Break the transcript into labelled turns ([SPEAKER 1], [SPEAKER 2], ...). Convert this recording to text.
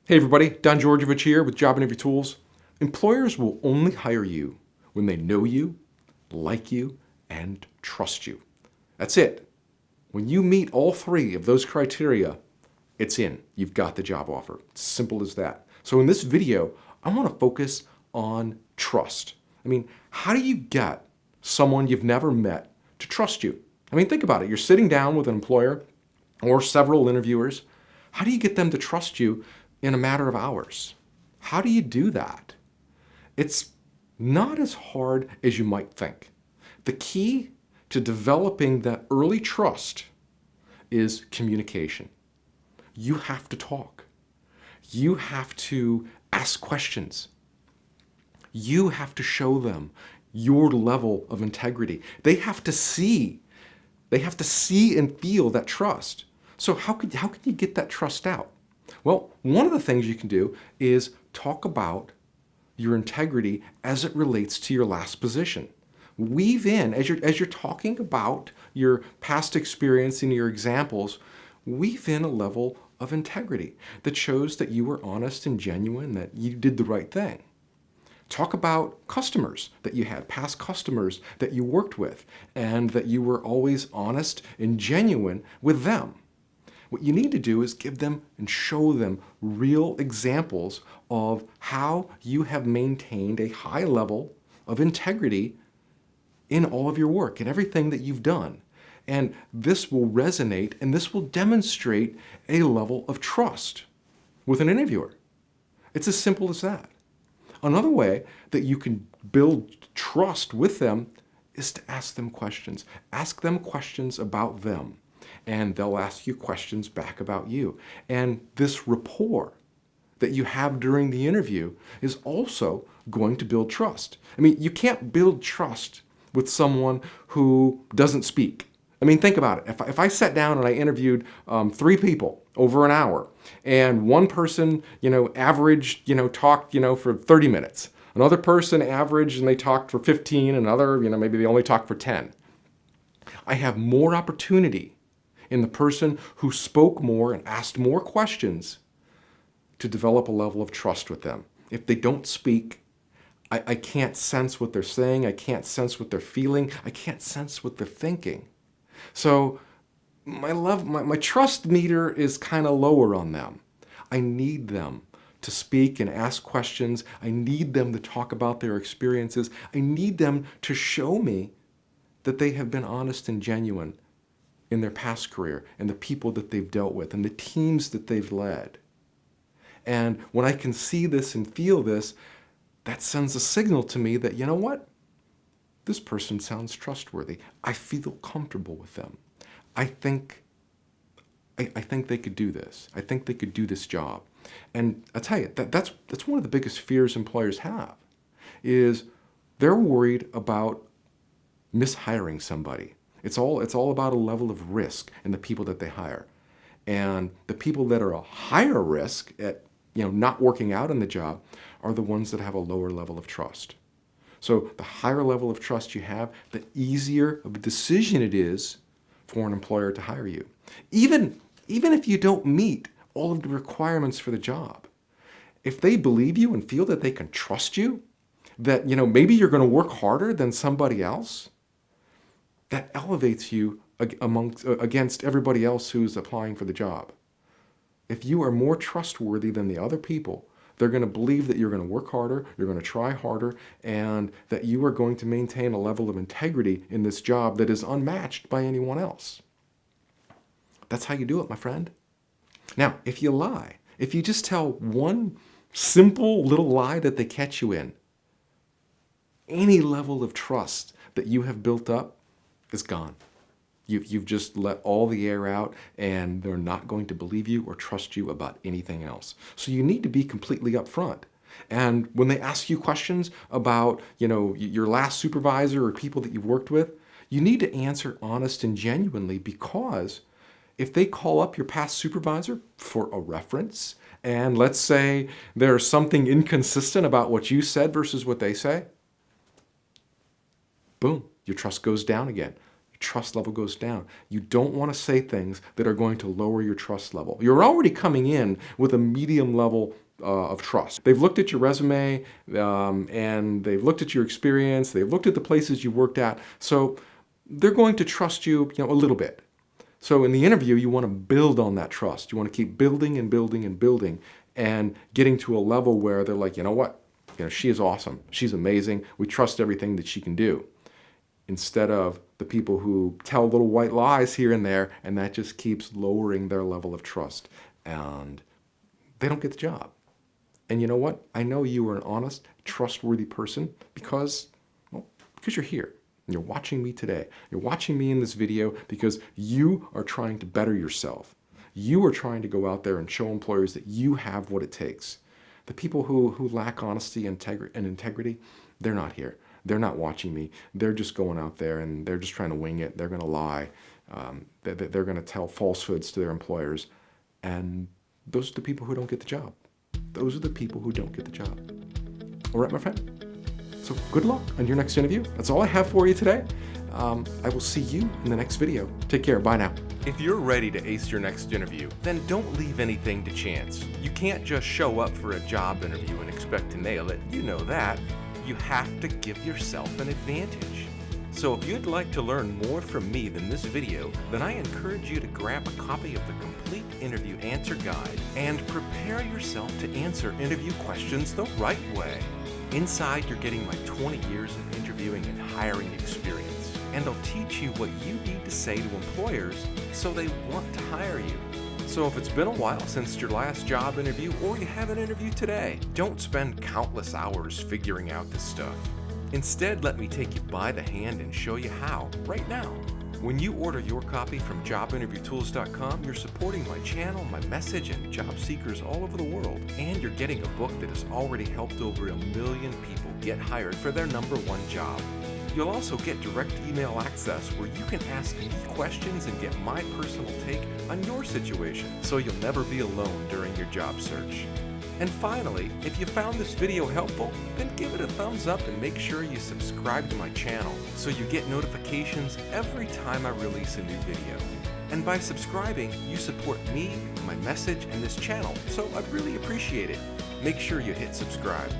[SPEAKER 1] Hey everybody, Don Georgievich here with Job Interview Tools. Employers will only hire you when they know you, like you, and trust you. That's it. When you meet all three of those criteria, it's in. You've got the job offer. It's simple as that. So in this video, I want to focus on trust. How do you get someone you've never met to trust you? Think about it. You're sitting down with an employer or several interviewers. How do you get them to trust you in a matter of hours? How do you do that? It's not as hard as you might think. The key to developing that early trust is communication. You have to talk. You have to ask questions. You have to show them your level of integrity. They have to see and feel that trust. So how can you get that trust out? Well, one of the things you can do is talk about your integrity as it relates to your last position. Weave in, as you're talking about your past experience and your examples, weave in a level of integrity that shows that you were honest and genuine, that you did the right thing. Talk about customers that you had, past customers that you worked with, and that you were always honest and genuine with them. What you need to do is give them and show them real examples of how you have maintained a high level of integrity in all of your work and everything that you've done. And this will resonate and this will demonstrate a level of trust with an interviewer. It's as simple as that. Another way that you can build trust with them is to ask them questions. Ask them questions about them, and they'll ask you questions back about you. And this rapport that you have during the interview is also going to build trust. You can't build trust with someone who doesn't speak. Think about it. If I sat down and I interviewed 3 people over an hour, and one person, averaged, talked, for 30 minutes. Another person averaged and they talked for 15, another, maybe they only talked for 10. I have more opportunity in the person who spoke more and asked more questions to develop a level of trust with them. If they don't speak, I can't sense what they're saying. I can't sense what they're feeling. I can't sense what they're thinking. So my trust meter is kind of lower on them. I need them to speak and ask questions. I need them to talk about their experiences. I need them to show me that they have been honest and genuine in their past career and the people that they've dealt with and the teams that they've led. And when I can see this and feel this, that sends a signal to me that, you know what? This person sounds trustworthy. I feel comfortable with them. I think they could do this. I think they could do this job. And I tell you, that's one of the biggest fears employers have, is they're worried about mishiring somebody. It's all about a level of risk in the people that they hire. And the people that are a higher risk at not working out in the job are the ones that have a lower level of trust. So the higher level of trust you have, the easier of a decision it is for an employer to hire you. Even if you don't meet all of the requirements for the job. If they believe you and feel that they can trust you, that maybe you're going to work harder than somebody else, that elevates you against everybody else who's applying for the job. If you are more trustworthy than the other people, they're going to believe that you're going to work harder, you're going to try harder, and that you are going to maintain a level of integrity in this job that is unmatched by anyone else. That's how you do it, my friend. Now, if you lie, if you just tell one simple little lie that they catch you in, any level of trust that you have built up is gone. You've just let all the air out, and they're not going to believe you or trust you about anything else. So you need to be completely upfront. And when they ask you questions about, your last supervisor or people that you've worked with, you need to answer honest and genuinely, because if they call up your past supervisor for a reference, and let's say there's something inconsistent about what you said versus what they say, boom, your trust goes down again. trust level goes down. You don't want to say things that are going to lower your trust level. You're already coming in with a medium level of trust. They've looked at your resume and they've looked at your experience. They've looked at the places you worked at. So they're going to trust you, a little bit. So in the interview, you want to build on that trust. You want to keep building and building and building and getting to a level where they're like, you know what? She is awesome. She's amazing. We trust everything that she can do. Instead of the people who tell little white lies here and there, and that just keeps lowering their level of trust. And they don't get the job. And you know what? I know you are an honest, trustworthy person because you're here. And you're watching me today. You're watching me in this video because you are trying to better yourself. You are trying to go out there and show employers that you have what it takes. The people who lack honesty and integrity, they're not here. They're not watching me. They're just going out there and they're just trying to wing it. They're going to lie. They're going to tell falsehoods to their employers. And those are the people who don't get the job. Those are the people who don't get the job. All right, my friend? So good luck on your next interview. That's all I have for you today. I will see you in the next video. Take care. Bye now. If you're ready to ace your next interview, then don't leave anything to chance. You can't just show up for a job interview and expect to nail it. You know that. You have to give yourself an advantage. So if you'd like to learn more from me than this video, then I encourage you to grab a copy of the complete interview answer guide and prepare yourself to answer interview questions the right way. Inside, you're getting my 20 years of interviewing and hiring experience, and I'll teach you what you need to say to employers so they want to hire you. So if it's been a while since your last job interview or you have an interview today, don't spend countless hours figuring out this stuff. Instead, let me take you by the hand and show you how right now. When you order your copy from jobinterviewtools.com, you're supporting my channel, my message, and job seekers all over the world. And you're getting a book that has already helped over 1 million people get hired for their #1 job. You'll also get direct email access where you can ask me questions and get my personal take on your situation, so you'll never be alone during your job search. And finally, if you found this video helpful, then give it a thumbs up and make sure you subscribe to my channel so you get notifications every time I release a new video. And by subscribing, you support me, my message, and this channel, so I'd really appreciate it. Make sure you hit subscribe.